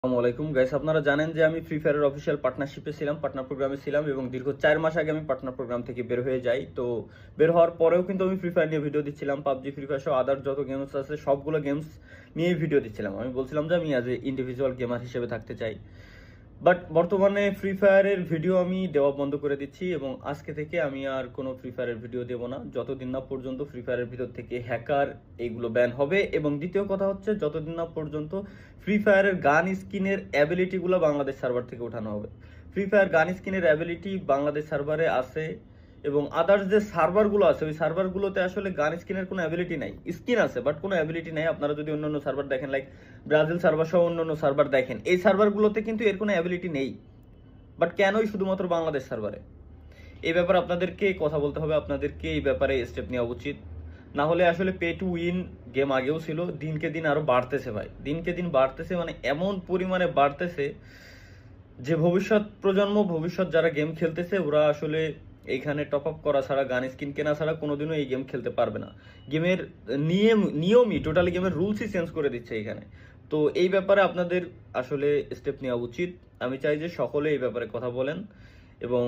আসসালামু আলাইকুম গাইস, আপনারা জানেন যে আমি ফ্রি ফায়ারের অফিসিয়াল পার্টনারশিপে ছিলাম, পার্টনার প্রোগ্রামে ছিলাম এবং দীর্ঘ 4 মাস আগে আমি পার্টনার প্রোগ্রাম থেকে বের হয়ে যাই। তো বের হওয়ার পরেও কিন্তু আমি ফ্রি ফায়ার নিয়ে ভিডিও দিচ্ছিলাম, পাবজি, ফ্রি ফায়ার সহ আদার যত গেমস আছে সবগুলো গেমস নিয়েই ভিডিও দিচ্ছিলাম। আমি বলছিলাম যে আমি অ্যাজ এ ইন্ডিভিজুয়াল গেমার হিসেবে থাকতে চাই। বাট বর্তমানে ফ্রি ফায়ারের ভিডিও আমি দেওয়া বন্ধ করে দিচ্ছি এবং আজকে থেকে আমি আর কোনো ফ্রি ফায়ারের ভিডিও দেবো না যতদিন না পর্যন্ত ফ্রি ফায়ারের ভিতর থেকে হ্যাকার এইগুলো ব্যান হবে। এবং দ্বিতীয় কথা হচ্ছে যতদিন না পর্যন্ত ফ্রি ফায়ারের গান স্কিনের অ্যাবিলিটিগুলো বাংলাদেশ সার্ভার থেকে ওঠানো হবে। ফ্রি ফায়ার গান স্কিনের অ্যাবিলিটি বাংলাদেশ সার্ভারে আছে এবং আদার্স যে সার্ভারগুলো আছে ওই সার্ভারগুলোতে আসলে গান স্কিনের কোনো অ্যাবিলিটি নাই। স্কিন আছে বাট কোনো অ্যাবিলিটি নাই। আপনারা যদি অন্যান্য সার্ভার দেখেন, লাইক ব্রাজিল সার্ভার সহ অন্যান্য সার্ভার দেখেন, এই সার্ভারগুলোতে কিন্তু এর কোনো অ্যাবিলিটি নেই। বাট কেনই শুধুমাত্র বাংলাদেশ সার্ভারে? এই ব্যাপারে আপনাদেরকে কথা বলতে হবে, আপনাদেরকে এই ব্যাপারে স্টেপ নেওয়া উচিত। না হলে আসলে পে টু উইন গেম আগেও ছিল, দিনকে দিন আরো বাড়তেছে ভাই, দিনকে দিন বাড়তেছে, মানে এমন পরিমাণে বাড়তেছে যে ভবিষ্যৎ প্রজন্ম, ভবিষ্যৎ যারা গেম খেলতেছে ওরা আসলে এইখানে টপ আপ করা ছাড়া, গান স্কিন কেনা ছাড়া কোনোদিনও এই গেম খেলতে পারবে না। গেমের নিয়মই টোটালি গেমের রুলসই চেঞ্জ করে দিচ্ছে এখানে। তো এই ব্যাপারে আপনাদের আসলে স্টেপ নেওয়া উচিত। আমি চাই যে সকলে এই ব্যাপারে কথা বলেন এবং